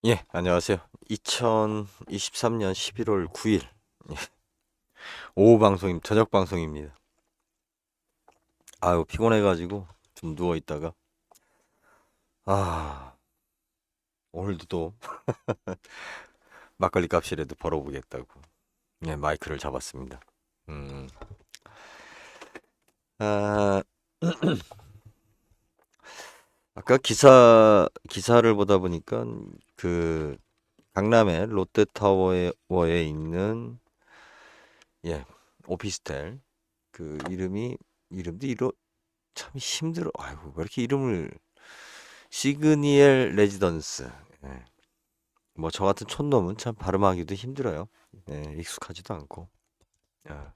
예, 안녕하세요. 2023년 11월 9일 오후 방송임 저녁 방송입니다. 아유, 피곤해가지고 좀 누워 있다가 아, 오늘도 또 막걸리 값이라도 벌어보겠다고 예, 마이크를 잡았습니다. 음, 아, 아까 기사를 보다 보니까 그 강남의 롯데타워에 있는 예, 오피스텔 그 이름도 이러 참 힘들어. 아이고, 왜 이렇게 이름을 시그니엘 레지던스. 예. 뭐 저 같은 촌놈은 참 발음하기도 힘들어요. 예, 익숙하지도 않고. 아,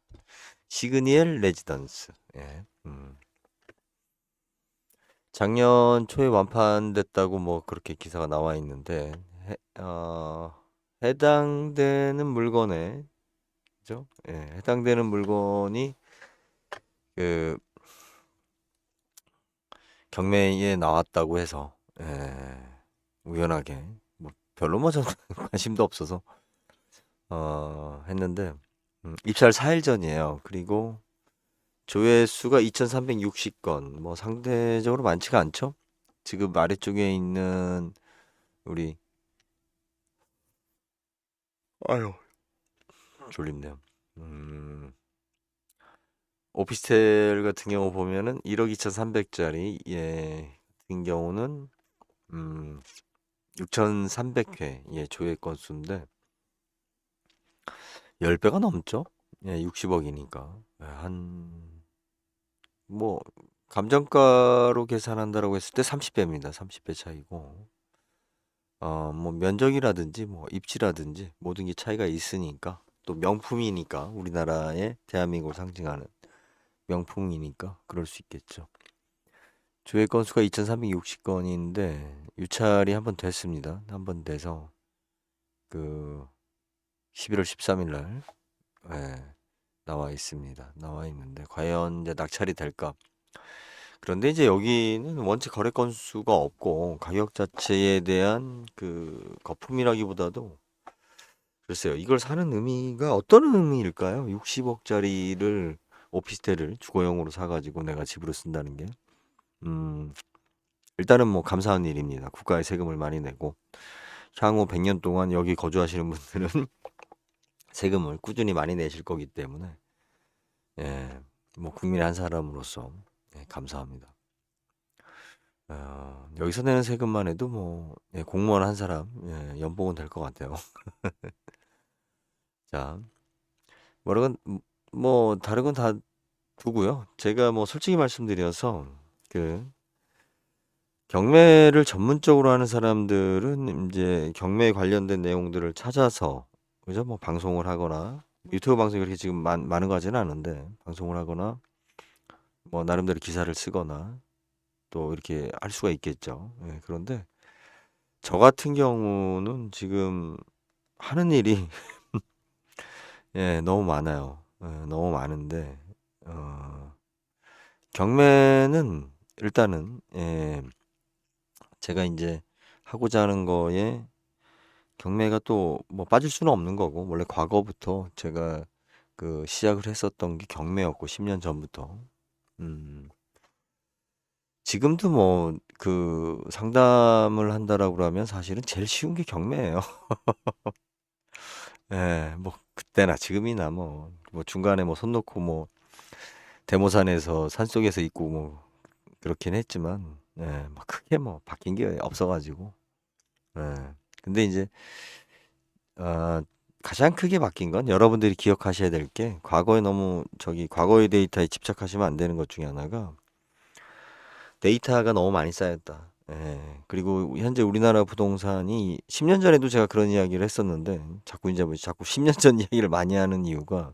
시그니엘 레지던스. 예. 작년 초에 완판됐다고 뭐 그렇게 기사가 나와 있는데 해당되는 물건에 그죠? 예, 해당되는 물건이 그 경매에 나왔다고 해서 우연하게 뭐 별로 뭐 저는 관심도 없어서 했는데 입찰 4일 전이에요. 그리고 조회수가 2,360건. 뭐 상대적으로 많지가 않죠? 지금 아래쪽에 있는 우리 아유 졸립네요. 음, 오피스텔 같은 경우 보면은 1억 2,300짜리 같은 경우는 6,300회 조회 건수인데 10배가 넘죠? 60억이니까 한 뭐 감정가로 계산한다라고 했을 때 30배입니다. 30배 차이고 뭐 면적이라든지 뭐 입지라든지 모든 게 차이가 있으니까 또 명품이니까 우리나라의 대한민국을 상징하는 명품이니까 그럴 수 있겠죠. 조회 건수가 2,360건인데 유찰이 한 번 됐습니다. 한 번 돼서 그 11월 13일 날 나와 있습니다. 나와 있는데 과연 이제 낙찰이 될까? 그런데 이제 여기는 원체 거래 건수가 없고 가격 자체에 대한 그 거품이라기보다도 글쎄요. 이걸 사는 의미가 어떤 의미일까요? 60억짜리를 오피스텔을 주거용으로 사가지고 내가 집으로 쓴다는 게 음, 일단은 뭐 감사한 일입니다. 국가에 세금을 많이 내고 향후 100년 동안 여기 거주하시는 분들은 세금을 꾸준히 많이 내실 거기 때문에 예, 뭐 국민의 한 사람으로서 감사합니다. 여기서 내는 세금만 해도 뭐 공무원 한 사람 연봉은 될 것 같아요. 자, 뭐라건 뭐 다른 건 다 두고요. 제가 뭐 솔직히 말씀드려서 그 경매를 전문적으로 하는 사람들은 이제 경매에 관련된 내용들을 찾아서 그죠? 뭐 방송을 하거나 유튜브 방송이 그렇게 지금 많은 거 하지는 않은데 방송을 하거나 뭐 나름대로 기사를 쓰거나 또 이렇게 할 수가 있겠죠. 그런데 저 같은 경우는 지금 하는 일이 너무 많아요. 너무 많은데 어, 경매는 일단은 제가 이제 하고자 하는 거에 경매가 또 뭐 빠질 수는 없는 거고 원래 과거부터 제가 그 시작을 했었던 게 경매였고 10년 전부터 음, 지금도 뭐 그 상담을 한다라고 하면 사실은 제일 쉬운 게 경매예요. 뭐 그때나 지금이나 뭐 중간에 뭐 손 놓고 뭐 대모산에서 산속에서 있고 뭐 그렇긴 했지만 뭐 크게 뭐 바뀐 게 없어가지고 예. 근데 이제 아, 가장 크게 바뀐 건 여러분들이 기억하셔야 될 게 과거에 너무 저기 과거의 데이터에 집착하시면 안 되는 것 중에 하나가 데이터가 너무 많이 쌓였다. 그리고 현재 우리나라 부동산이 10년 전에도 제가 그런 이야기를 했었는데 자꾸 이제 뭐 자꾸 10년 전 이야기를 많이 하는 이유가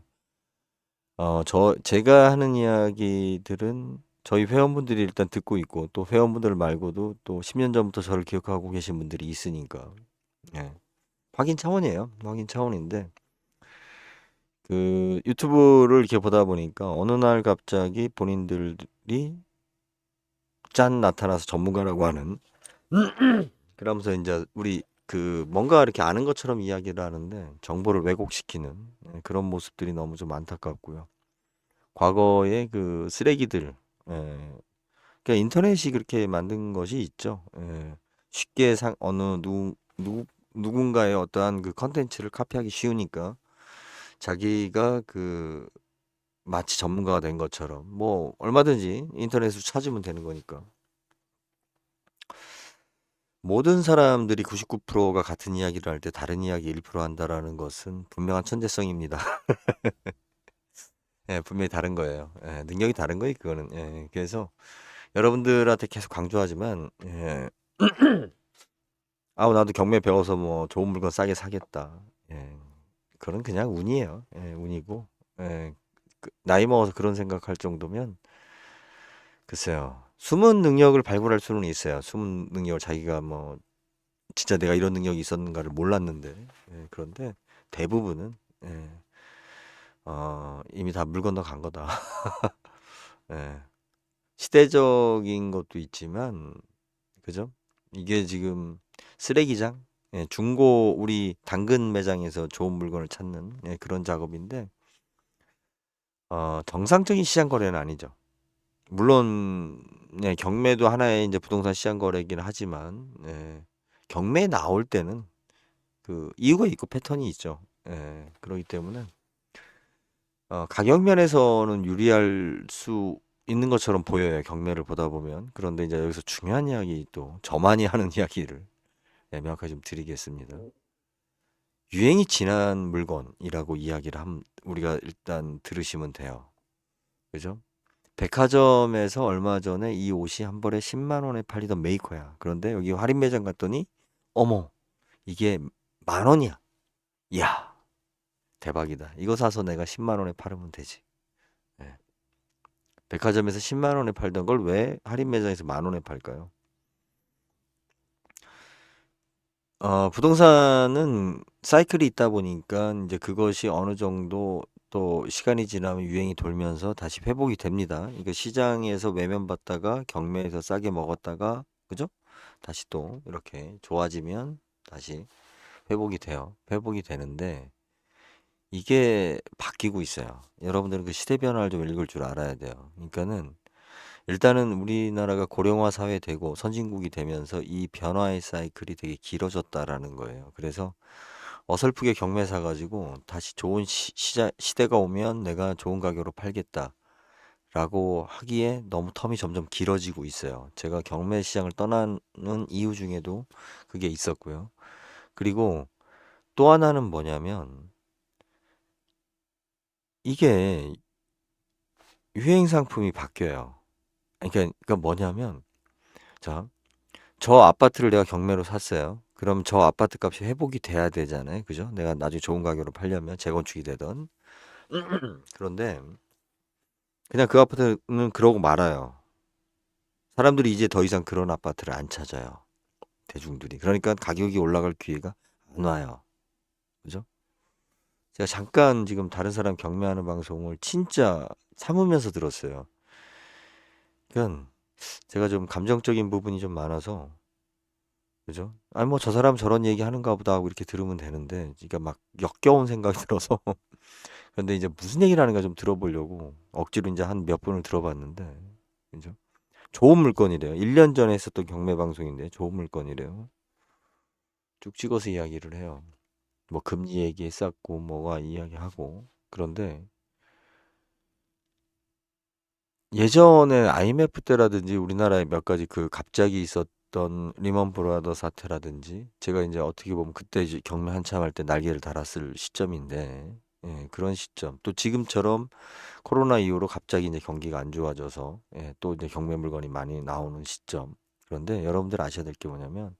제가 하는 이야기들은 저희 회원분들이 일단 듣고 있고 또 회원분들 말고도 또 10년 전부터 저를 기억하고 계신 분들이 있으니까 예. 확인 차원이에요. 확인 차원인데 그 유튜브를 이렇게 보다 보니까 어느 날 갑자기 본인들이 짠 나타나서 전문가라고 하는 그러면서 이제 우리 뭔가 이렇게 아는 것처럼 이야기를 하는데 정보를 왜곡시키는 그런 모습들이 너무 좀 안타깝고요. 과거에 그 쓰레기들, 그러니까 인터넷이 그렇게 만든 것이 있죠. 쉽게 누군가의 어떠한 그 컨텐츠를 카피하기 쉬우니까 자기가 마치 전문가가 된 것처럼 뭐 얼마든지 인터넷으로 찾으면 되는 거니까. 모든 사람들이 99%가 같은 이야기를 할 때 다른 이야기 1% 한다라는 것은 분명한 천재성입니다. 분명히 다른 거예요. 능력이 다른 거예요, 그거는. 그래서 여러분들한테 계속 강조하지만, 아우, 나도 경매 배워서 뭐 좋은 물건 싸게 사겠다. 그건 그냥 운이에요. 운이고, 예, 나이 먹어서 그런 생각할 정도면, 글쎄요. 숨은 능력을 발굴할 수는 있어요. 숨은 능력을 자기가 뭐, 진짜 내가 이런 능력이 있었는가를 몰랐는데, 그런데 대부분은, 예, 이미 다 물 건너 간 거다. 예, 시대적인 것도 있지만, 그죠? 이게 지금 쓰레기장, 중고 우리 당근 매장에서 좋은 물건을 찾는 그런 작업인데, 정상적인 시장 거래는 아니죠. 물론, 경매도 하나의 이제 부동산 시장 거래이긴 하지만, 경매에 나올 때는 그 이유가 있고 패턴이 있죠. 그렇기 때문에 가격 면에서는 유리할 수 있는 것처럼 보여요. 경매를 보다 보면. 그런데 이제 여기서 중요한 이야기 또 저만이 하는 이야기를 명확하게 좀 드리겠습니다. 유행이 지난 물건이라고 이야기를 우리가 일단 들으시면 돼요. 그죠? 백화점에서 얼마 전에 이 옷이 한 벌에 10만 원에 팔리던 메이커야. 그런데 여기 할인 매장 갔더니 어머, 이게 10,000원이야. 이야, 대박이다. 이거 사서 내가 10만 원에 팔으면 되지. 예. 백화점에서 10만 원에 팔던 걸 왜 할인 매장에서 10,000원에 팔까요? 부동산은 사이클이 있다 보니까 이제 그것이 어느 정도 또 시간이 지나면 유행이 돌면서 다시 회복이 됩니다. 이게 시장에서 외면받다가 경매에서 싸게 먹었다가, 그죠? 다시 또 이렇게 좋아지면 다시 회복이 돼요. 회복이 되는데 이게 바뀌고 있어요. 여러분들은 그 시대 변화를 좀 읽을 줄 알아야 돼요. 그러니까는 일단은 우리나라가 고령화 사회 되고 선진국이 되면서 이 변화의 사이클이 되게 길어졌다라는 거예요. 그래서 어설프게 경매 사가지고 다시 좋은 시대가 오면 내가 좋은 가격으로 팔겠다라고 하기에 너무 텀이 점점 길어지고 있어요. 제가 경매 시장을 떠나는 이유 중에도 그게 있었고요. 그리고 또 하나는 뭐냐면 이게 유행 상품이 바뀌어요. 그러니까 뭐냐면 자, 저 아파트를 내가 경매로 샀어요. 그럼 저 아파트 값이 회복이 돼야 되잖아요. 그죠? 내가 나중에 좋은 가격으로 팔려면 재건축이 되던. 그런데 그냥 그 아파트는 그러고 말아요. 사람들이 이제 더 이상 그런 아파트를 안 찾아요. 대중들이. 그러니까 가격이 올라갈 기회가 안 와요. 그죠? 제가 잠깐 지금 다른 사람 경매하는 방송을 진짜 참으면서 들었어요. 그러니까 제가 좀 감정적인 부분이 좀 많아서 그죠? 아니 뭐 저 사람 저런 얘기 하는가 보다 하고 이렇게 들으면 되는데 그러니까 막 역겨운 생각이 들어서 근데 이제 무슨 얘기를 하는가 좀 들어보려고 억지로 이제 한 몇 분을 들어봤는데 그죠? 좋은 물건이래요. 1년 전에 했었던 경매 방송인데 좋은 물건이래요. 쭉 찍어서 이야기를 해요. 뭐 금리 얘기했었고 뭐가 이야기하고 그런데 예전에 IMF 때라든지 우리나라에 몇 가지 갑자기 있었던 리먼 브라더 사태라든지 제가 이제 어떻게 보면 그때 이제 경매 한참 할 때 날개를 달았을 시점인데 그런 시점 또 지금처럼 코로나 이후로 갑자기 이제 경기가 안 좋아져서 또 이제 경매 물건이 많이 나오는 시점 그런데 여러분들 아셔야 될 게 뭐냐면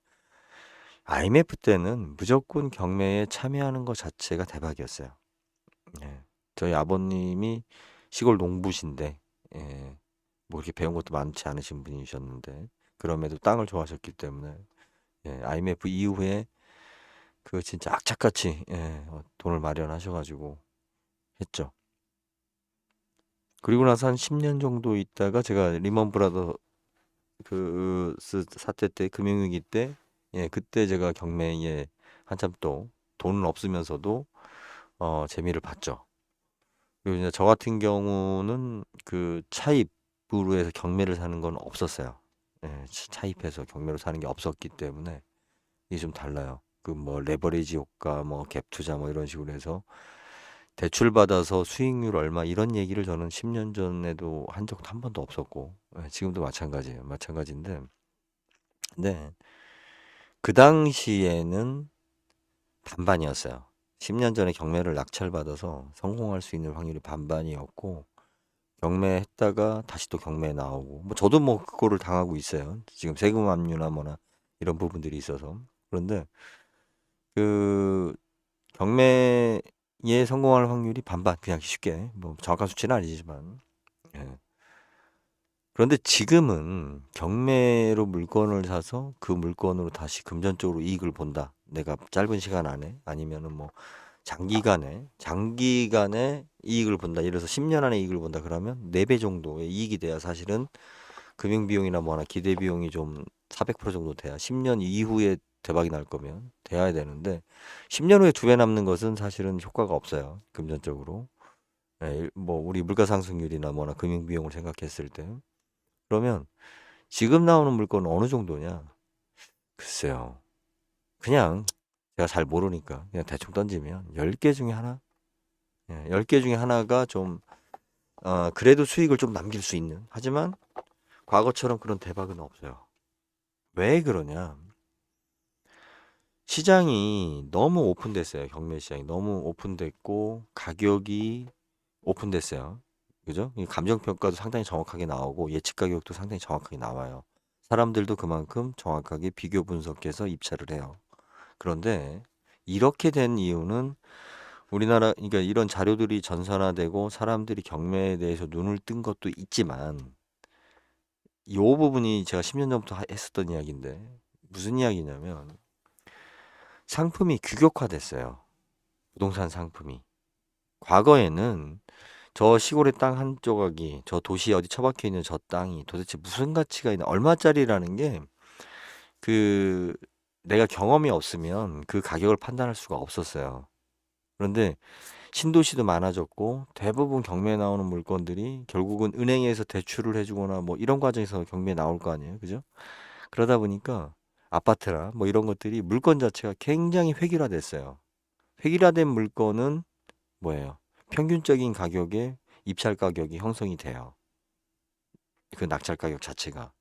IMF 때는 무조건 경매에 참여하는 것 자체가 대박이었어요. 저희 아버님이 시골 농부신데 예, 뭐 이렇게 배운 것도 많지 않으신 분이셨는데 그럼에도 땅을 좋아하셨기 때문에 IMF 이후에 그 진짜 악착같이 돈을 마련하셔가지고 했죠. 그리고 나서 한 10년 정도 있다가 제가 리먼 브라더 사태 때 금융위기 때 예, 그때 제가 경매에 한참 또 돈은 없으면서도 재미를 봤죠. 그리고 이제 저 같은 경우는 그 차입으로 해서 경매를 사는 건 없었어요. 예, 차입해서 경매로 사는 게 없었기 때문에 이게 좀 달라요. 그 뭐 레버리지 효과, 뭐 갭 투자 뭐 이런 식으로 해서 대출 받아서 수익률 얼마 이런 얘기를 저는 10년 전에도 한 적도 한 번도 없었고, 예, 지금도 마찬가지예요. 마찬가지인데, 근데 그 당시에는 반반이었어요. 10년 전에 경매를 낙찰받아서 성공할 수 있는 확률이 반반이었고, 경매했다가 다시 또 경매에 나오고, 뭐 저도 뭐 그거를 당하고 있어요. 지금 세금 압류나 뭐나 이런 부분들이 있어서. 그런데 그 경매에 성공할 확률이 반반, 그냥 쉽게, 뭐 정확한 수치는 아니지만. 예. 그런데 지금은 경매로 물건을 사서 그 물건으로 다시 금전적으로 이익을 본다. 내가 짧은 시간 안에 아니면은 뭐 장기간에 이익을 본다. 예를 들어서 10년 안에 이익을 본다. 그러면 4배 정도의 이익이 돼야 사실은 금융 비용이나 뭐나 기대 비용이 좀 400% 정도 돼야 10년 이후에 대박이 날 거면 돼야 되는데 10년 후에 2배 남는 것은 사실은 효과가 없어요. 금전적으로. 예, 뭐 우리 물가 상승률이나 뭐나 금융 비용을 생각했을 때. 그러면 지금 나오는 물건은 어느 정도냐? 글쎄요. 그냥 제가 잘 모르니까 그냥 대충 던지면 10개 중에 하나? 예, 10개 중에 하나가 좀 그래도 수익을 좀 남길 수 있는. 하지만 과거처럼 그런 대박은 없어요. 왜 그러냐? 시장이 너무 오픈됐어요. 경매 시장이 너무 오픈됐고 가격이 오픈됐어요. 그죠? 이 감정평가도 상당히 정확하게 나오고 예측 가격도 상당히 정확하게 나와요. 사람들도 그만큼 정확하게 비교 분석해서 입찰을 해요. 그런데 이렇게 된 이유는 우리나라, 그러니까 이런 자료들이 전산화되고 사람들이 경매에 대해서 눈을 뜬 것도 있지만 이 부분이 제가 10년 전부터 했었던 이야기인데 무슨 이야기냐면 상품이 규격화됐어요. 부동산 상품이. 과거에는 저 시골의 땅 한 조각이 저 도시에 어디 처박혀 있는 저 땅이 도대체 무슨 가치가 있나 얼마짜리라는 게 그 내가 경험이 없으면 그 가격을 판단할 수가 없었어요. 그런데 신도시도 많아졌고 대부분 경매에 나오는 물건들이 결국은 은행에서 대출을 해주거나 뭐 이런 과정에서 경매에 나올 거 아니에요. 그죠? 그러다 보니까 아파트나 뭐 이런 것들이 물건 자체가 굉장히 획일화됐어요. 획일화된 물건은 뭐예요? 평균적인 가격에 입찰 가격이 형성이 돼요. 그 낙찰 가격 자체가.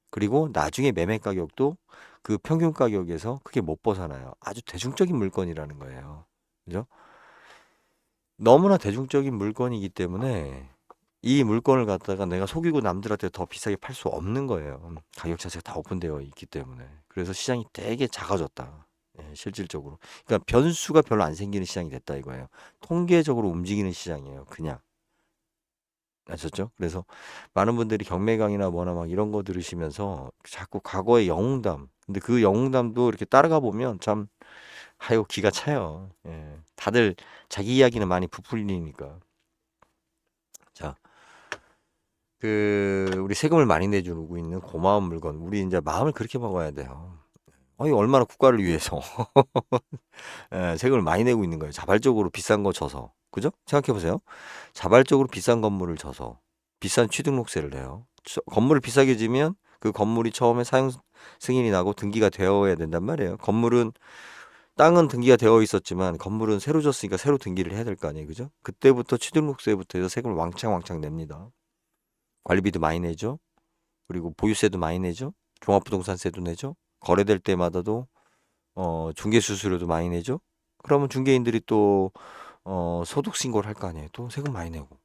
그리고 나중에 매매 가격도 그 평균 가격에서 크게 못 벗어나요. 아주 대중적인 물건이라는 거예요. 그죠? 너무나 대중적인 물건이기 때문에 이 물건을 갖다가 내가 속이고 남들한테 더 비싸게 팔 수 없는 거예요. 가격 자체가 다 오픈되어 있기 때문에. 그래서 시장이 되게 작아졌다. 예, 실질적으로. 그러니까 변수가 별로 안 생기는 시장이 됐다 이거예요. 통계적으로 움직이는 시장이에요. 그냥. 아셨죠? 그래서 많은 분들이 경매 강의나 뭐나 막 이런 거 들으시면서 자꾸 과거의 영웅담. 근데 그 영웅담도 이렇게 따라가 보면 참 아유 기가 차요. 예. 다들 자기 이야기는 많이 부풀리니까. 자, 그 우리 세금을 많이 내주고 있는 고마운 물건. 우리 이제 마음을 그렇게 먹어야 돼요. 어이 얼마나 국가를 위해서 예, 세금을 많이 내고 있는 거예요. 자발적으로 비싼 거 져서. 그죠? 생각해 보세요. 자발적으로 비싼 건물을 져서 비싼 취등록세를 내요. 건물을 비싸게 지면 그 건물이 처음에 사용 승인이 나고 등기가 되어야 된단 말이에요. 땅은 등기가 되어 있었지만 건물은 새로 졌으니까 새로 등기를 해야 될 거 아니에요. 그죠? 그때부터 취등록세부터 해서 세금을 왕창 냅니다. 관리비도 많이 내죠. 그리고 보유세도 많이 내죠. 종합부동산세도 내죠. 거래될 때마다도 중개 수수료도 많이 내죠. 그러면 중개인들이 또 소득 신고를 할 거 아니에요. 또 세금 많이 내고.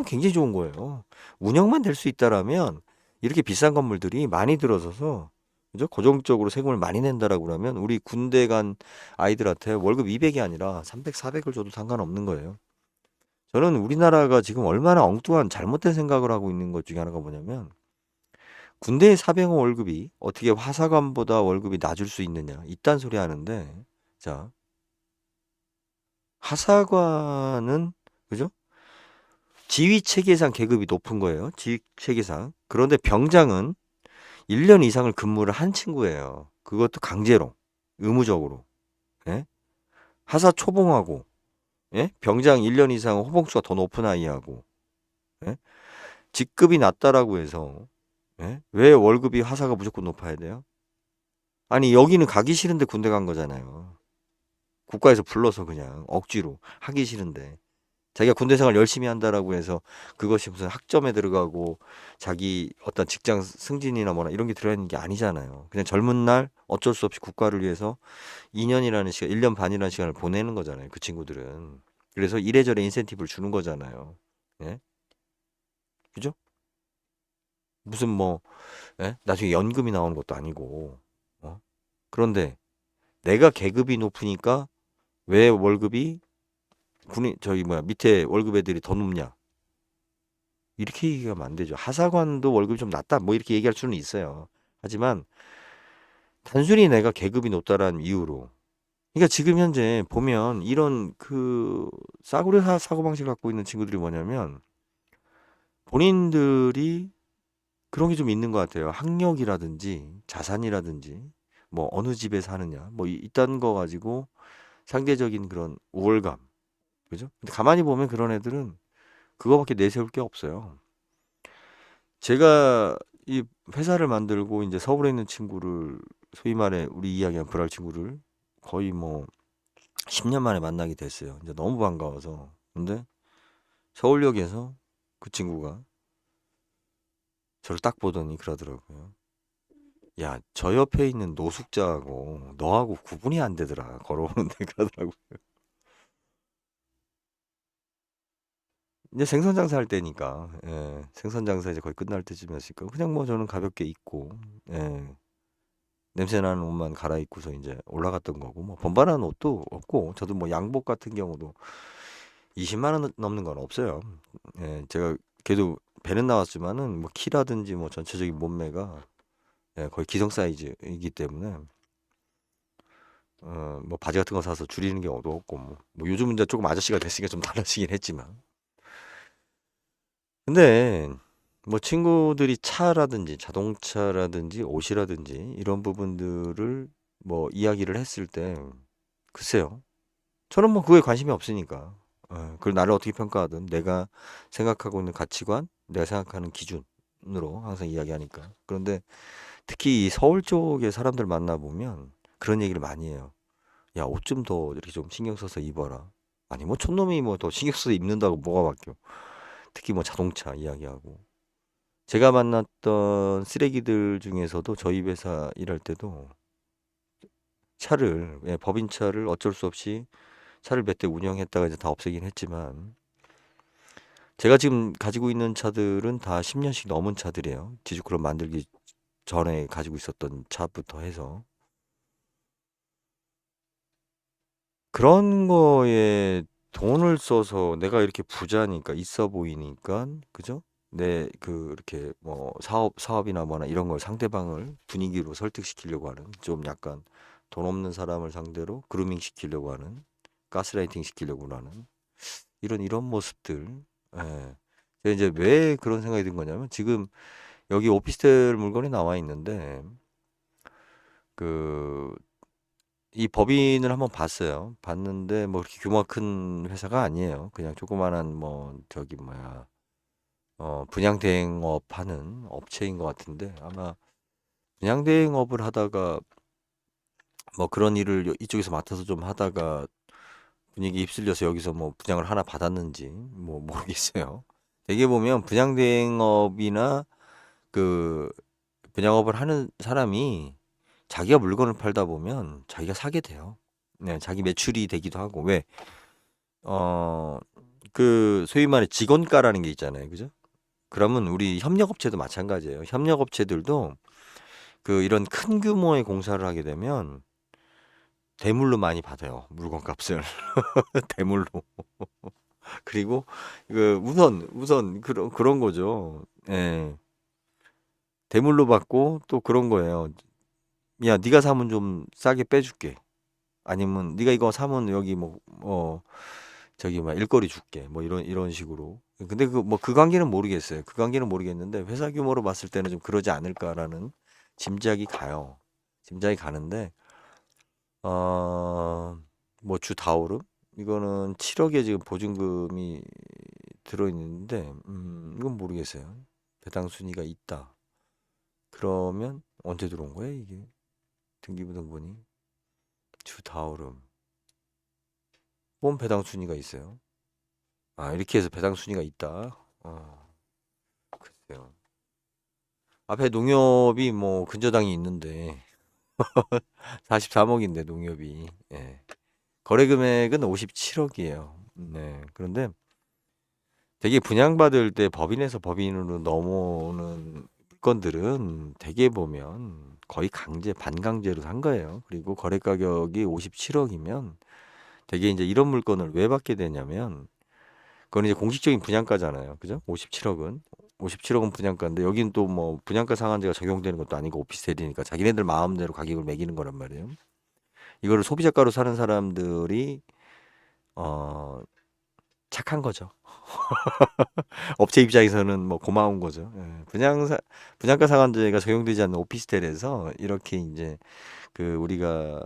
굉장히 좋은 거예요. 운영만 될 수 있다라면 이렇게 비싼 건물들이 많이 들어서서 그죠? 고정적으로 세금을 많이 낸다라고 그러면 우리 군대 간 아이들한테 월급 200이 아니라 300, 400을 줘도 상관없는 거예요. 저는 우리나라가 지금 얼마나 엉뚱한 잘못된 생각을 하고 있는 것 중에 하나가 뭐냐면 군대의 사병 월급이 어떻게 화사관보다 월급이 낮을 수 있느냐 이딴 소리 하는데 자 하사관은 그죠? 지휘 체계상 계급이 높은 거예요. 지휘 체계상. 그런데 병장은 1년 이상을 근무를 한 친구예요. 그것도 강제로, 의무적으로. 예? 하사 초봉하고, 예? 병장 1년 이상 호봉수가 더 높은 아이하고, 예? 직급이 낮다라고 해서, 예? 왜 월급이 하사가 무조건 높아야 돼요? 아니, 여기는 가기 싫은데 군대 간 거잖아요. 국가에서 불러서 그냥 억지로 하기 싫은데. 자기가 군대 생활 열심히 한다라고 해서 그것이 무슨 학점에 들어가고 자기 어떤 직장 승진이나 뭐나 이런 게 들어있는 게 아니잖아요. 그냥 젊은 날 어쩔 수 없이 국가를 위해서 2년이라는 시간, 1년 반이라는 시간을 보내는 거잖아요. 그 친구들은. 그래서 이래저래 인센티브를 주는 거잖아요. 예? 그죠? 무슨 뭐, 예? 나중에 연금이 나오는 것도 아니고. 어? 그런데 내가 계급이 높으니까 왜 월급이 군인, 저기 뭐야, 밑에 월급 애들이 더 높냐? 이렇게 얘기하면 안 되죠. 하사관도 월급이 좀 낮다. 뭐 이렇게 얘기할 수는 있어요. 하지만 단순히 내가 계급이 높다라는 이유로. 그러니까 지금 현재 보면 이런 그 싸구려 사고방식을 갖고 있는 친구들이 뭐냐면 본인들이 그런 게 좀 있는 것 같아요. 학력이라든지 자산이라든지 뭐 어느 집에 사느냐 뭐 이딴 거 가지고 상대적인 그런 우월감. 그죠? 근데 가만히 보면 그런 애들은 그거밖에 내세울 게 없어요. 제가 이 회사를 만들고 이제 서울에 있는 친구를 소위 말해 우리 이야기한 불알 친구를 거의 뭐 10년 만에 만나게 됐어요. 이제 너무 반가워서. 근데 서울역에서 그 친구가 저를 딱 보더니 그러더라고요. 야, 저 옆에 있는 노숙자하고 너하고 구분이 안 되더라. 걸어오는데 그러더라고요. 이제 생선 장사할 때니까, 예, 생선 장사 이제 거의 끝날 때쯤이었으니까 그냥 뭐 저는 가볍게 입고, 예, 냄새나는 옷만 갈아입고서 이제 올라갔던 거고 뭐 번반한 옷도 없고 저도 뭐 양복 같은 경우도 20만 원 넘는 건 없어요. 예, 제가 그래도 배는 나왔지만은 뭐 키라든지 뭐 전체적인 몸매가 예, 거의 기성 사이즈이기 때문에 뭐 바지 같은 거 사서 줄이는 경우도 없고 뭐 요즘은 이제 조금 아저씨가 됐으니까 좀 달라지긴 했지만 근데 뭐 친구들이 차라든지 자동차라든지 옷이라든지 이런 부분들을 뭐 이야기를 했을 때 글쎄요. 저는 뭐 그거에 관심이 없으니까. 그걸 나를 어떻게 평가하든 내가 생각하고 있는 가치관, 내가 생각하는 기준으로 항상 이야기하니까. 그런데 특히 이 서울 쪽의 사람들 만나보면 그런 얘기를 많이 해요. 야, 옷 좀 더 이렇게 좀 신경 써서 입어라. 아니, 뭐 촌놈이 뭐 더 신경 써서 입는다고 뭐가 바뀌어. 특히 뭐 자동차 이야기하고. 제가 만났던 쓰레기들 중에서도 저희 회사 일할 때도 차를, 예, 법인차를 어쩔 수 없이 차를 몇 대 운영했다가 이제 다 없애긴 했지만 제가 지금 가지고 있는 차들은 다 10년씩 넘은 차들이에요. 디지크로 만들기 전에 가지고 있었던 차부터 해서 그런 거에 돈을 써서 내가 이렇게 부자니까 있어 보이니까 그죠? 내 그 이렇게 뭐 사업이나 뭐나 이런 걸 상대방을 분위기로 설득시키려고 하는 좀 약간 돈 없는 사람을 상대로 그루밍 시키려고 하는 가스라이팅 시키려고 하는 이런 모습들. 예. 제가 이제 왜 그런 생각이 든 거냐면 지금 여기 오피스텔 물건이 나와 있는데 그 이 법인을 한번 봤어요. 봤는데 뭐 그렇게 규모가 큰 회사가 아니에요. 그냥 조그마한 뭐 저기 뭐야 분양 대행업 하는 업체인 것 같은데 아마 분양 대행업을 하다가 뭐 그런 일을 이쪽에서 맡아서 좀 하다가 분위기 휩쓸려서 여기서 뭐 분양을 하나 받았는지 뭐 모르겠어요. 대개 보면 분양 대행업이나 그 분양업을 하는 사람이 자기가 물건을 팔다 보면 자기가 사게 돼요. 네, 자기 매출이 되기도 하고 왜 그 소위 말해 직원가라는 게 있잖아요. 그죠? 그러면 우리 협력업체도 마찬가지예요. 협력업체들도 그 이런 큰 규모의 공사를 하게 되면 대물로 많이 받아요. 물건값을 대물로. 그리고 그 우선 그런 거죠. 예. 대물로 받고 또 그런 거예요. 야, 네가 사면 좀 싸게 빼줄게. 아니면 네가 이거 사면 여기 저기 막 일거리 줄게. 뭐 이런 식으로. 근데 그 관계는 모르겠어요. 그 관계는 모르겠는데 회사 규모로 봤을 때는 좀 그러지 않을까라는 짐작이 가요. 짐작이 가는데 어, 뭐 주다오름 이거는 7억에 지금 보증금이 들어있는데 이건 모르겠어요. 배당 순위가 있다. 그러면 언제 들어온 거야 이게? 등기부등본이 주다오름 뭔 배당 순위가 있어요? 아 이렇게 해서 배당 순위가 있다. 글쎄요. 앞에 농협이 뭐 근저당이 있는데 43억인데 농협이 예. 거래 금액은 57억이에요. 네. 그런데 되게 분양받을 때 법인에서 법인으로 넘어오는 물건들은 대개 보면 거의 강제, 반강제로 산 거예요. 그리고 거래 가격이 57억이면 되게 이제 이런 물건을 왜 받게 되냐면 그건 이제 공식적인 분양가잖아요. 그죠? 57억은. 57억은 분양가인데 여기는 또 뭐 분양가 상한제가 적용되는 것도 아니고 오피스텔이니까 자기네들 마음대로 가격을 매기는 거란 말이에요. 이거를 소비자가로 사는 사람들이 어 착한 거죠. 업체 입장에서는 뭐 고마운 거죠. 예. 분양가 상한제가 적용되지 않는 오피스텔에서 이렇게 이제 그 우리가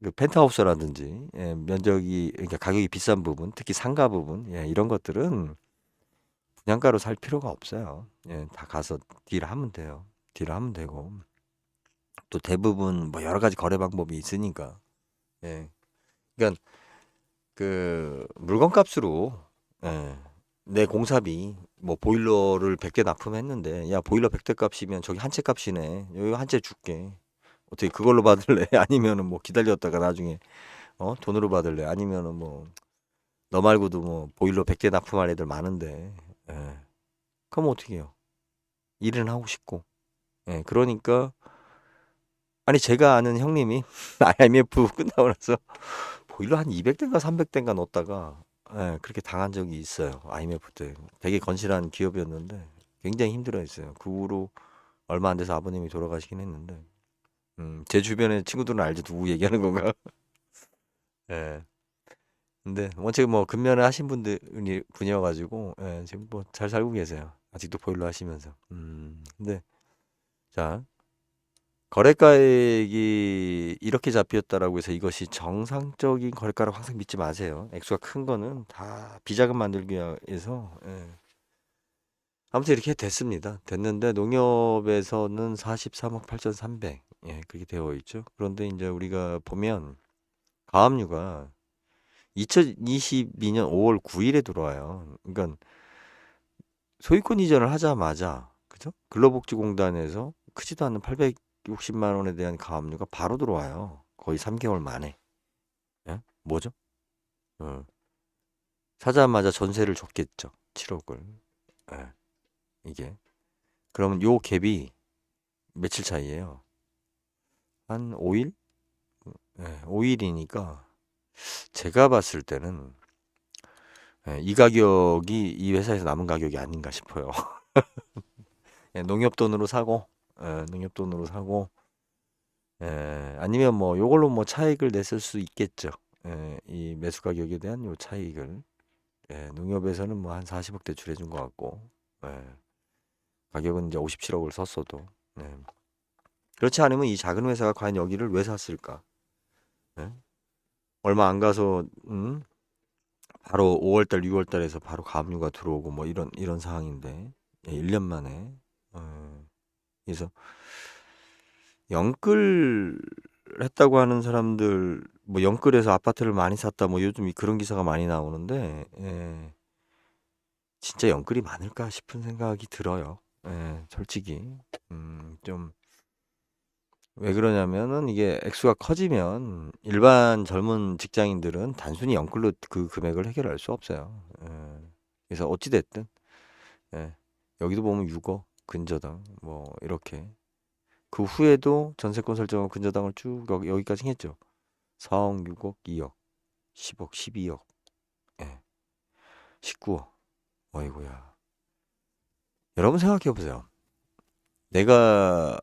그 펜트하우스라든지 예, 면적이 그러니까 가격이 비싼 부분, 특히 상가 부분 예, 이런 것들은 분양가로 살 필요가 없어요. 예, 다 가서 딜을 하면 돼요. 딜을 하면 되고 또 대부분 뭐 여러 가지 거래 방법이 있으니까 예. 그러니까 그 물건값으로 예, 내 공사비 뭐 보일러를 100대 납품했는데 야 보일러 100대 값이면 저기 한 채 값이네 여기 한 채 줄게 어떻게 그걸로 받을래 아니면은 뭐 기다렸다가 나중에 돈으로 받을래 아니면은 뭐 너 말고도 뭐 보일러 100대 납품할 애들 많은데 예. 그럼 어떻게 해요 일은 하고 싶고 예, 그러니까 아니 제가 아는 형님이 IMF 끝나고 나서 보일러 한 200대인가 300대인가 넣었다가 예, 그렇게 당한 적이 있어요. IMF 때. 되게 건실한 기업이었는데 굉장히 힘들어했어요. 그 후로 얼마 안 돼서 아버님이 돌아가시긴 했는데 제 주변의 친구들은 알죠. 누구 얘기하는 건가? 예. 근데 원체 뭐 근면을 하신 분이어가지고 예, 지금 뭐 잘 살고 계세요. 아직도 보일러 하시면서. 근데 자 거래가액이 이렇게 잡혔다라고 해서 이것이 정상적인 거래가라고 항상 믿지 마세요. 액수가 큰 거는 다 비자금 만들기 위해서 예. 아무튼 이렇게 됐습니다. 됐는데 농협에서는 43억 8,300 예, 그렇게 되어 있죠. 그런데 이제 우리가 보면 가압류가 2022년 5월 9일에 들어와요. 그러니까 소유권 이전을 하자마자 그죠? 근로복지공단에서 크지도 않는 860만 원에 대한 가압류가 바로 들어와요. 거의 3개월 만에. 예? 뭐죠? 어. 사자마자 전세를 줬겠죠. 7억을. 예. 이게. 그러면 요 갭이 며칠 차이예요? 한 5일? 예, 5일이니까 제가 봤을 때는 예, 이 가격이 이 회사에서 남은 가격이 아닌가 싶어요. 예, 농협 돈으로 사고, 농협 돈으로 사고, 아니면 뭐 요걸로 뭐 차익을 냈을 수 있겠죠. 이 매수 가격에 대한 요 차익을 농협에서는 뭐 한 40억 대출해 준 것 같고, 예, 가격은 이제 57억을 썼어도, 예. 그렇지 않으면 이 작은 회사가 과연 여기를 왜 샀을까? 예? 얼마 안 가서 바로 5월달, 6월달에서 바로 가압류가 들어오고 뭐 이런 상황인데 1년 만에 그래서 영끌 했다고 하는 사람들 뭐 영끌해서 아파트를 많이 샀다 뭐 요즘 그런 기사가 많이 나오는데 진짜 영끌이 많을까 싶은 생각이 들어요. 솔직히 좀 왜 그러냐면은 이게 액수가 커지면 일반 젊은 직장인들은 단순히 영끌로 그 금액을 해결할 수 없어요. 그래서 어찌 됐든 여기도 보면 6억 근저당 뭐 이렇게 그 후에도 전세권 설정은 근저당을 쭉 여기까지 했죠. 4억, 6억, 2억, 10억, 12억, 19억. 어이구야. 여러분 생각해 보세요. 내가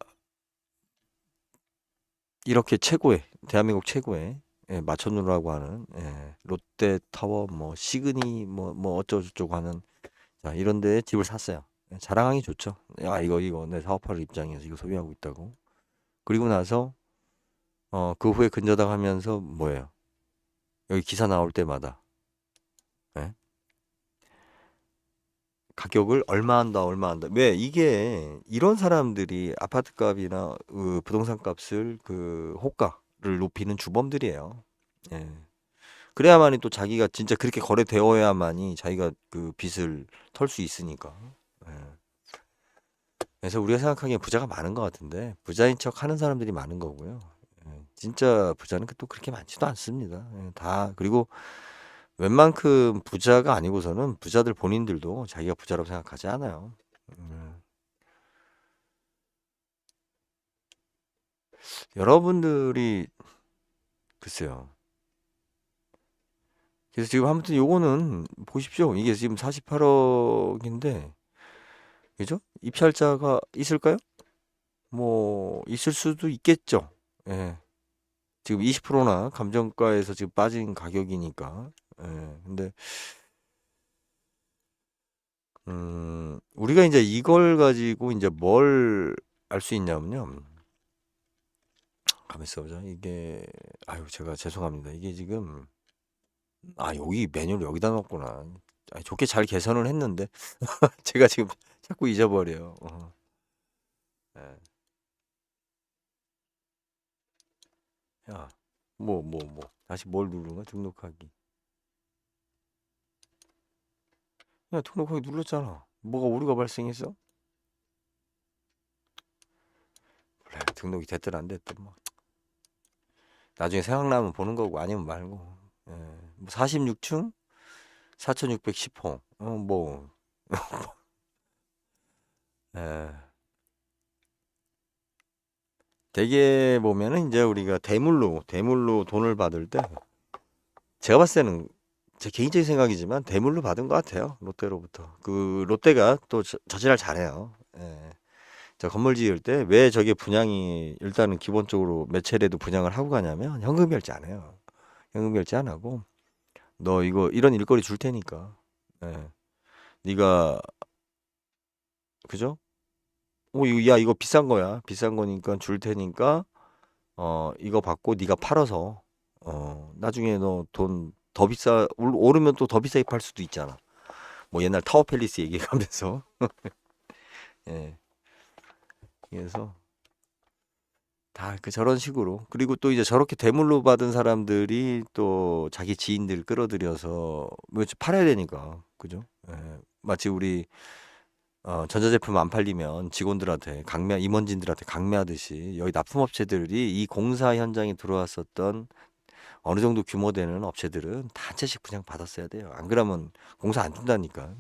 이렇게 최고의 대한민국 최고의 마천루라고 하는 롯데타워 뭐 시그니 뭐 어쩌고저쩌고 하는 자, 이런 데에 집을 샀어요. 자랑하기 좋죠. 야 이거 내 사업할 입장에서 이거 소유하고 있다고. 그리고 나서 그 후에 근저당하면서 뭐예요? 여기 기사 나올 때마다 예? 가격을 얼마 한다, 얼마 한다. 왜 이게 이런 사람들이 아파트 값이나 부동산 값을 호가를 높이는 주범들이에요. 예. 그래야만이 또 자기가 진짜 그렇게 거래되어야만이 자기가 그 빚을 털 수 있으니까. 예. 그래서 우리가 생각하기엔 부자가 많은 것 같은데 부자인 척 하는 사람들이 많은 거고요. 예. 진짜 부자는 또 그렇게 많지도 않습니다. 예. 다 그리고 웬만큼 부자가 아니고서는 부자들 본인들도 자기가 부자라고 생각하지 않아요. 음. 여러분들이 글쎄요. 그래서 지금 아무튼 요거는 보십시오. 이게 지금 48억인데 그죠? 입찰자가 있을까요? 뭐 있을 수도 있겠죠. 예. 지금 20%나 감정가에서 지금 빠진 가격이니까. 예. 근데 우리가 이제 이걸 가지고 이제 뭘 알 수 있냐면요. 가만 있어보자. 이게 아유 제가 죄송합니다. 이게 지금 여기 메뉴를 여기다 넣었구나. 좋게 잘 개선을 했는데 제가 지금 자꾸 잊어버려요. 예. 야, 다시 뭘 누르는 거야? 등록하기. 야, 등록하기 눌렀잖아. 뭐가 오류가 발생했어? 그래, 등록이 됐든 안 됐든 뭐. 나중에 생각나면 보는 거고 아니면 말고. 예. 뭐 46층 4610호. 예. 대개 보면은 이제 우리가 대물로 돈을 받을 때 제가 봤을 때는 제 개인적인 생각이지만 대물로 받은 것 같아요. 롯데로부터. 그 롯데가 또 저지랄 잘해요. 예. 저 건물 지을 때 왜 저게 분양이 일단은 기본적으로 몇 차례도 분양을 하고 가냐면 현금 결제 안 해요. 현금 결제 안 하고 너 이거 이런 일거리 줄 테니까. 예. 네가 그죠? 이거 비싼 거야. 비싼 거니까 줄 테니까 이거 받고 네가 팔아서 나중에 너 돈 더 비싸 오르면 또 더 비싸게 팔 수도 있잖아. 뭐 옛날 타워 팰리스 얘기하면서 예. 그래서 다 저런 식으로 그리고 또 이제 저렇게 대물로 받은 사람들이 또 자기 지인들 끌어들여서 뭐 팔아야 되니까 그죠? 예. 마치 우리 전자제품 안 팔리면 직원들한테 임원진들한테 강매하듯이 여기 납품업체들이 이 공사 현장에 들어왔었던 어느 정도 규모 되는 업체들은 다 한 채씩 분양 받았어야 돼요. 안 그러면 공사 안 준다니까.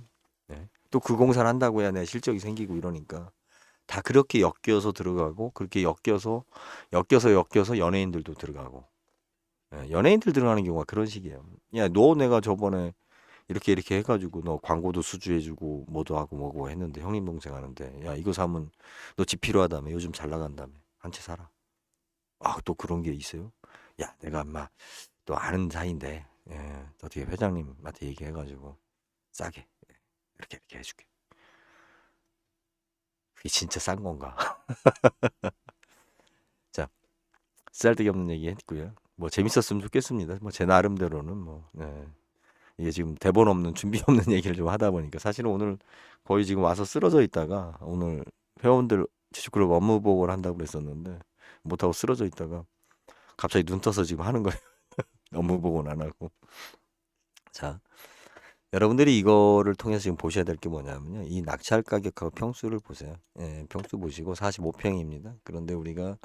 네. 또 그 공사를 한다고 해야 내 실적이 생기고 이러니까 다 그렇게 엮여서 들어가고 그렇게 엮여서 연예인들도 들어가고 연예인들 들어가는 경우가 그런 식이에요. 야, 너 내가 저번에 이렇게 해가지고 너 광고도 수주해주고 뭐도 하고 뭐고 했는데 형님 동생 하는데 야 이거 사면 너 집 필요하다며 요즘 잘 나간다며 한 채 사라. 또 그런 게 있어요? 야 내가 아마 또 아는 사이인데 어떻게 회장님한테 얘기해가지고 싸게 이렇게 해줄게. 그게 진짜 싼 건가? 자, 쓸데기 없는 얘기 했고요. 뭐 재밌었으면 좋겠습니다. 뭐 제 나름대로는 이게 지금 대본 없는 준비 없는 얘기를 좀 하다 보니까 사실은 오늘 거의 지금 와서 쓰러져 있다가 오늘 회원들 주식그룹 업무 보고를 한다고 그랬었는데 못하고 쓰러져 있다가 갑자기 눈 떠서 지금 하는 거예요. 업무 보고는 안 하고. 자, 여러분들이 이거를 통해서 지금 보셔야 될 게 뭐냐면요. 이 낙찰 가격하고 평수를 보세요. 예, 평수 보시고 45평입니다. 그런데 우리가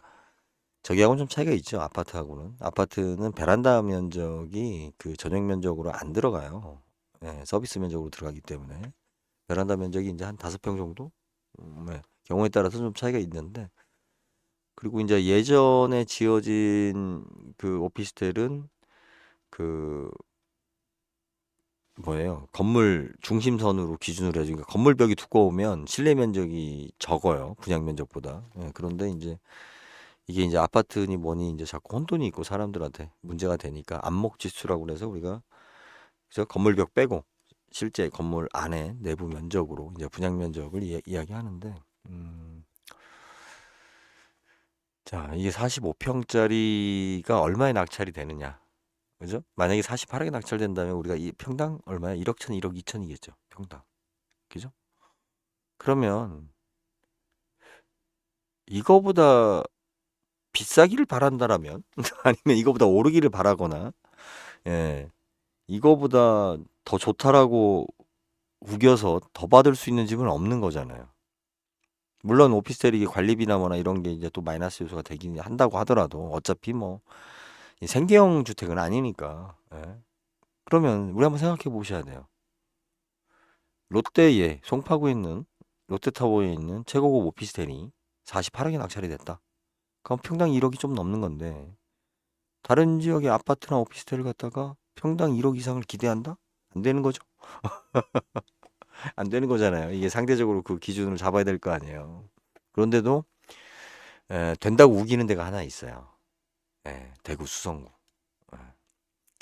저기하고는 좀 차이가 있죠. 아파트하고는. 아파트는 베란다 면적이 그 전용 면적으로 안 들어가요. 예, 서비스 면적으로 들어가기 때문에 베란다 면적이 이제 한 5평 정도? 경우에 따라서 좀 차이가 있는데 그리고 이제 예전에 지어진 그 오피스텔은 그 뭐예요? 건물 중심선으로 기준으로 해주니까 건물벽이 두꺼우면 실내 면적이 적어요. 분양 면적보다. 그런데 이게 이제 아파트니 뭐니 이제 자꾸 혼돈이 있고 사람들한테 문제가 되니까 안목지수라고 그래서 우리가 그래서 건물벽 빼고 실제 건물 안에 내부 면적으로 이제 분양 면적을 이야기하는데 음, 자, 이게 45평짜리가 얼마에 낙찰이 되느냐. 그죠? 만약에 48억에 낙찰된다면 우리가 이 평당 얼마야? 1억 천, 1억 2천이겠죠. 평당. 그죠? 그러면 이거보다 비싸기를 바란다라면 아니면 이거보다 오르기를 바라거나 예. 이거보다 더 좋다라고 우겨서 더 받을 수 있는 집은 없는 거잖아요. 물론 오피스텔이 관리비나 뭐나 이런 게 이제 또 마이너스 요소가 되긴 한다고 하더라도 어차피 뭐 생계형 주택은 아니니까. 예. 그러면 우리 한번 생각해 보셔야 돼요. 롯데에 송파구에 있는 롯데타워에 있는 최고급 오피스텔이 48억에 낙찰이 됐다. 그럼 평당 1억이 좀 넘는 건데 다른 지역의 아파트나 오피스텔을 갖다가 평당 1억 이상을 기대한다? 안 되는 거죠. 안 되는 거잖아요. 이게 상대적으로 그 기준을 잡아야 될 거 아니에요. 그런데도 된다고 우기는 데가 하나 있어요. 대구 수성구. 예,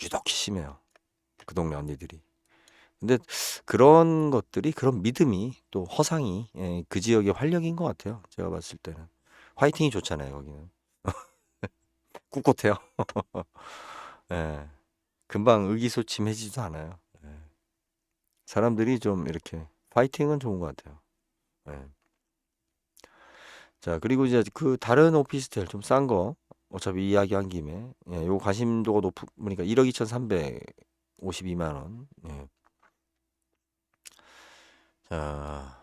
유독히 심해요. 그 동네 언니들이. 근데 그런 것들이 그런 믿음이 또 허상이 그 지역의 활력인 것 같아요. 제가 봤을 때는 화이팅이 좋잖아요. 거기는 꿋꿋해요. 예, 금방 의기소침해지지도 않아요. 예, 사람들이 좀 이렇게 파이팅은 좋은 것 같아요. 예. 자, 그리고 이제 그 다른 오피스텔 좀 싼 거, 어차피 이야기한 김에, 요 관심도가 높으니까 1억 2,352만 원. 예. 자,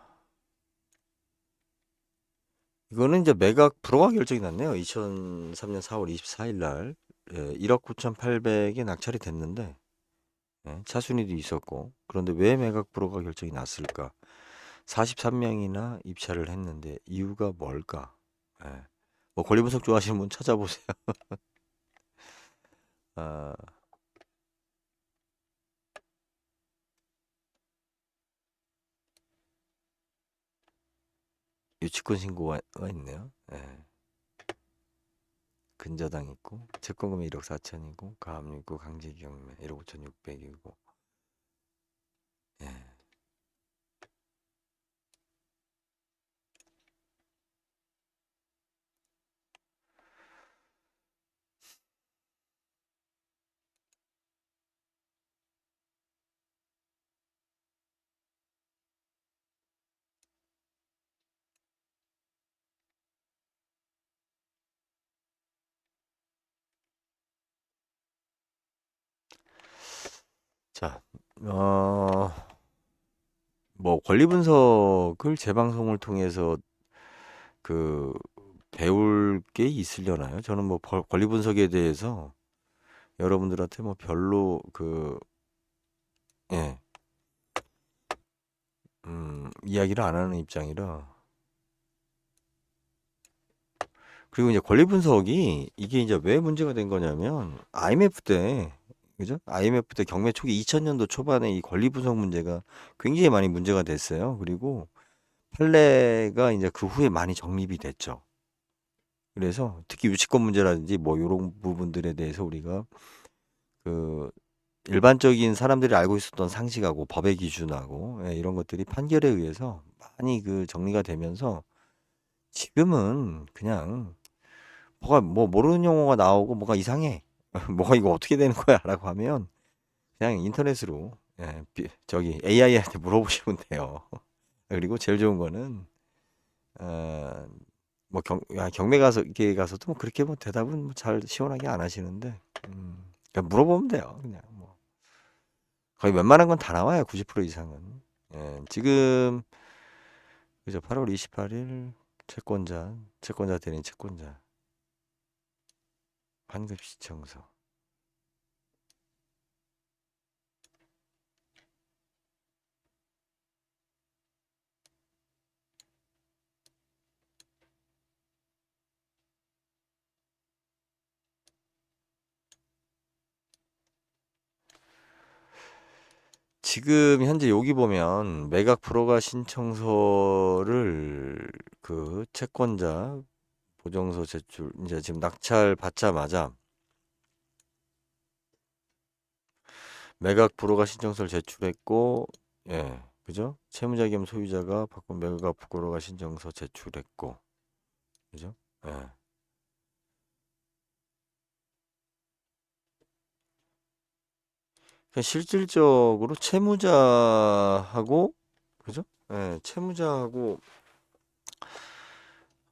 이거는 이제 매각 불허가 결정이 났네요. 2003년 4월 24일 날. 1억 9,800에 낙찰이 됐는데, 차순위도 있었고, 그런데 왜 매각 불허가 결정이 났을까? 43명이나 입찰을 했는데, 이유가 뭘까? 예. 뭐 권리 분석 좋아하시는 분 찾아보세요. 아, 유치권 신고가 있네요. 예. 근저당 있고 채권금이 1억 4천이고 가압류 있고 강제경매 1억 5,600이고 예. 자, 뭐 권리 분석을 재방송을 통해서 그 배울 게 있으려나요? 저는 뭐 권리 분석에 대해서 여러분들한테 뭐 별로 예, 이야기를 안 하는 입장이라. 그리고 이제 권리 분석이 이게 이제 왜 문제가 된 거냐면 IMF 때 그죠? IMF 때 경매 초기 2000년도 초반에 이 권리 분석 문제가 굉장히 많이 문제가 됐어요. 그리고 판례가 이제 그 후에 많이 정립이 됐죠. 그래서 특히 유치권 문제라든지 뭐 이런 부분들에 대해서 우리가 그 일반적인 사람들이 알고 있었던 상식하고 법의 기준하고 이런 것들이 판결에 의해서 많이 그 정리가 되면서 지금은 그냥 뭐가 뭐 모르는 용어가 나오고 뭐가 이상해. 뭐가 이거 어떻게 되는 거야라고 하면 그냥 인터넷으로 저기 AI한테 물어보시면 돼요. 그리고 제일 좋은 거는 어, 뭐 경매 가서 이렇게 가서도 뭐 그렇게 뭐 대답은 뭐잘 시원하게 안 하시는데 그냥 물어보면 돼요. 그냥 뭐 거의 웬만한 건 다 나와요. 90% 이상은. 지금 그죠? 8월 28일 채권자 대리인 채권자 환급 시청서. 지금 현재 여기 보면 매각 불허가 신청서를 그 채권자 보정서 제출 이제 지금 낙찰 받자마자 매각 불허가 신청서를 제출했고 그죠? 채무자 겸 소유자가 받고 매각 불허가 신청서 제출했고 그죠? 예. 그러니까 실질적으로 채무자하고, 그죠? 예, 채무자하고,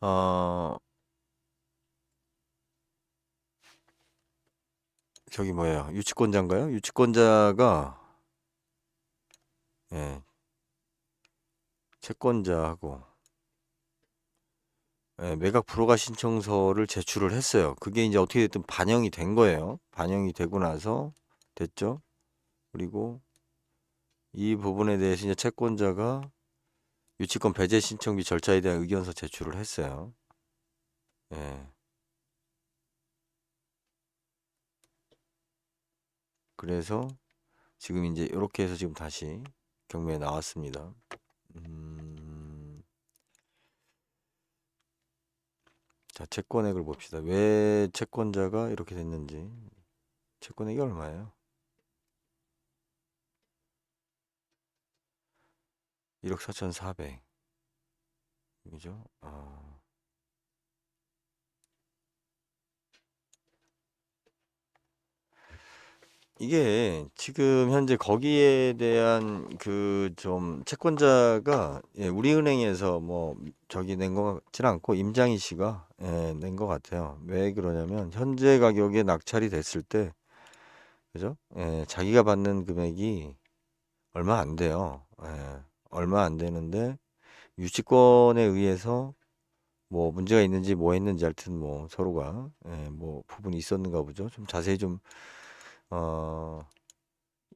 어, 저기 뭐예요? 유치권자인가요? 유치권자가, 예, 채권자하고, 예, 매각 불허가 신청서를 제출을 했어요. 그게 이제 어떻게 됐든 반영이 된 거예요. 반영이 되고 나서 됐죠. 그리고 이 부분에 대해서 이제 채권자가 유치권 배제 신청비 절차에 대한 의견서 제출을 했어요. 예. 그래서 지금 이제 이렇게 해서 지금 다시 경매에 나왔습니다. 음, 자, 채권액을 봅시다. 왜 채권자가 이렇게 됐는지. 채권액이 얼마예요? 1억 4,400. 그죠? 이게 지금 현재 거기에 대한 그 좀 채권자가, 예, 우리은행에서 뭐 저기 낸 것 같지는 않고 임장희 씨가, 예, 낸 것 같아요. 왜 그러냐면 현재 가격에 낙찰이 됐을 때, 그죠? 예, 자기가 받는 금액이 얼마 안 돼요. 예, 얼마 안 되는데 유치권에 의해서 뭐 문제가 있는지 뭐 했는지 하여튼 뭐 서로가, 예, 뭐 부분이 있었는가 보죠. 좀 자세히 좀, 어,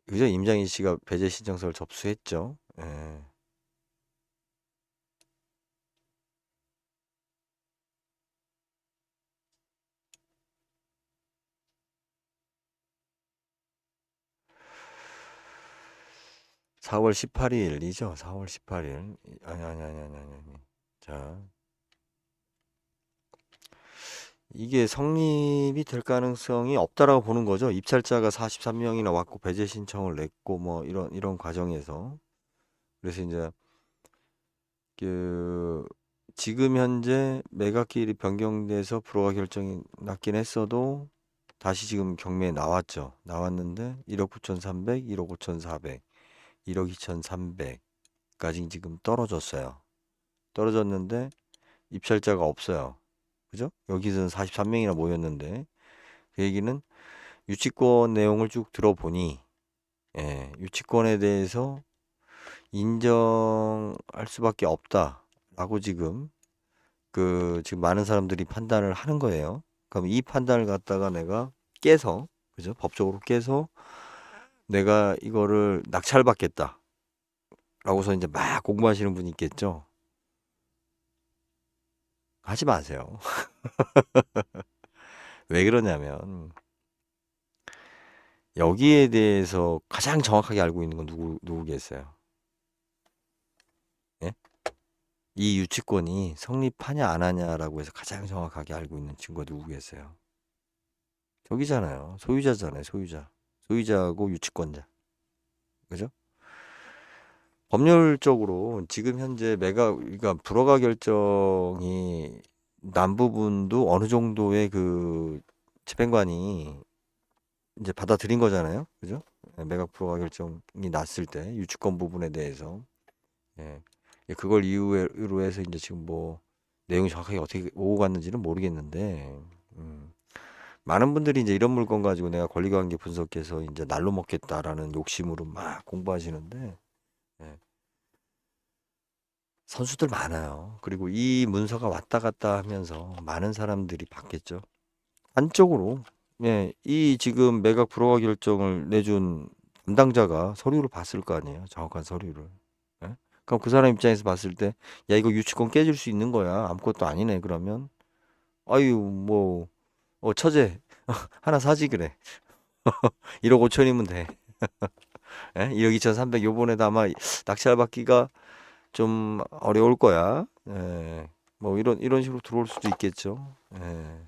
그죠? 임장희 씨가 배제 신청서를 접수했죠. 예. 4월 18일이죠. 4월 18일. 아니. 자, 이게 성립이 될 가능성이 없다라고 보는 거죠. 입찰자가 43명이나 왔고 배제 신청을 냈고 뭐 이런 과정에서. 그래서 이제 그 지금 현재 매각기일이 변경돼서 불허가 결정이 났긴 했어도 다시 지금 경매에 나왔죠. 나왔는데 1억 9,300, 1억 5,400, 1억 2,300까지 지금 떨어졌어요. 떨어졌는데 입찰자가 없어요. 그죠? 여기서는 43명이나 모였는데 그 얘기는 유치권 내용을 쭉 들어보니, 예, 유치권에 대해서 인정할 수밖에 없다라고 지금 많은 사람들이 판단을 하는 거예요. 그럼 이 판단을 갖다가 내가 깨서, 그죠? 법적으로 깨서 내가 이거를 낙찰받겠다라고서 이제 막 공부하시는 분이 있겠죠. 하지 마세요. 왜 그러냐면 여기에 대해서 가장 정확하게 알고 있는 건 누구겠어요? 예? 이 유치권이 성립하냐 안 하냐라고 해서 가장 정확하게 알고 있는 친구가 누구겠어요? 저기잖아요. 소유자잖아요. 소유자. 소유자하고 유치권자. 그죠? 법률적으로 지금 현재 그러니까 불허가 결정이 난 부분도 어느 정도의 그 재판관이 이제 받아들인 거잖아요. 그죠? 예, 매각 불허가 결정이 났을 때 유치권 부분에 대해서, 예. 예, 그걸 이유로 해서 이제 지금 뭐 내용이 정확하게 어떻게 오고 갔는지는 모르겠는데, 음, 많은 분들이 이제 이런 물건 가지고 내가 권리관계 분석해서 이제 날로 먹겠다라는 욕심으로 막 공부하시는데, 예, 선수들 많아요. 그리고 이 문서가 왔다 갔다 하면서 많은 사람들이 받겠죠. 한쪽으로, 예, 이 지금 매각 불허가 결정을 내준 담당자가 서류를 봤을 거 아니에요. 정확한 서류를. 예? 그럼 그 사람 입장에서 봤을 때, 야, 이거 유치권 깨질 수 있는 거야. 아무것도 아니네. 그러면, 아유, 뭐, 처제, 하나 사지, 그래. 1억 5천이면 돼. 예? 1억 2,300 요번에도 아마 낙찰 받기가 좀 어려울 거야. 예. 뭐, 이런 식으로 들어올 수도 있겠죠. 예.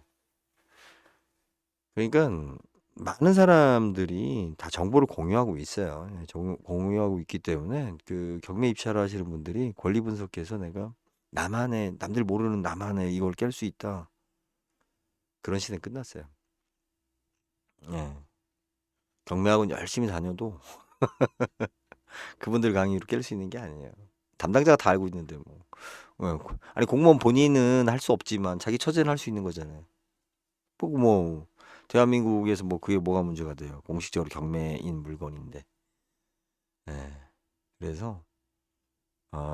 그러니까, 많은 사람들이 다 정보를 공유하고 있어요. 예, 공유하고 있기 때문에 그 경매 입찰을 하시는 분들이 권리 분석해서 내가 남들 모르는 나만의 이걸 깰 수 있다. 그런 시대는 끝났어요. 예. 경매학원 열심히 다녀도 그분들 강의로 깰 수 있는 게 아니에요. 담당자가 다 알고 있는데 뭐. 아니 공무원 본인은 할 수 없지만 자기 처제는 할 수 있는 거잖아요. 뭐 대한민국에서 뭐 그게 뭐가 문제가 돼요. 공식적으로 경매인 물건인데. 예. 그래서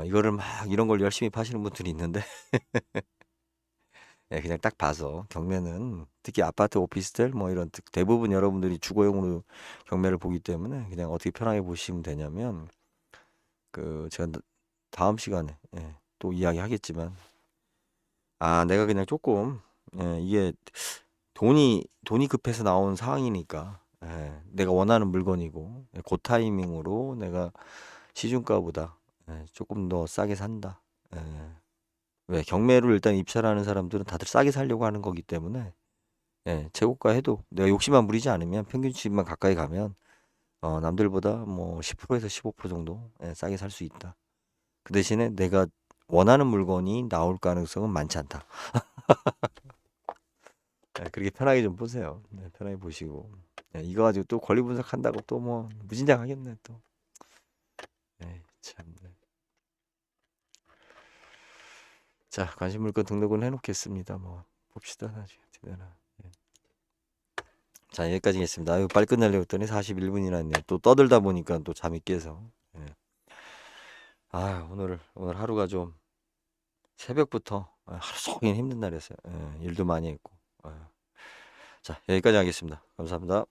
이거를 막 이런 걸 열심히 파시는 분들이 있는데 예, 그냥 딱 봐서 경매는 특히 아파트 오피스텔 뭐 이런 대부분 여러분들이 주거용으로 경매를 보기 때문에 그냥 어떻게 편하게 보시면 되냐면 그 제가 다음 시간에 또 이야기하겠지만 내가 그냥 조금 이게 돈이 급해서 나온 상황이니까 내가 원하는 물건이고 그 타이밍으로 내가 시중가보다 조금 더 싸게 산다. 예. 왜 경매로 일단 입찰하는 사람들은 다들 싸게 살려고 하는 거기 때문에 최고가 해도 내가 욕심만 부리지 않으면 평균치만 가까이 가면 남들보다 뭐 10%에서 15% 정도 싸게 살 수 있다. 그 대신에 내가 원하는 물건이 나올 가능성은 많지 않다. 그렇게 편하게 좀 보세요. 편하게 보시고 이거 가지고 또 권리 분석한다고 또 뭐 무진장하겠네 또. 참. 자, 관심 물건 등록은 해놓겠습니다. 뭐 봅시다 나중에 어떻게 되나. 자, 여기까지 했습니다. 아유, 빨리 끝내려고 했더니 41분이나 했네요. 또 떠들다 보니까 또 잠이 깨서. 오늘 하루가 좀 새벽부터 하루 종일 힘든 날이었어요. 일도 많이 했고. 자, 여기까지 하겠습니다. 감사합니다.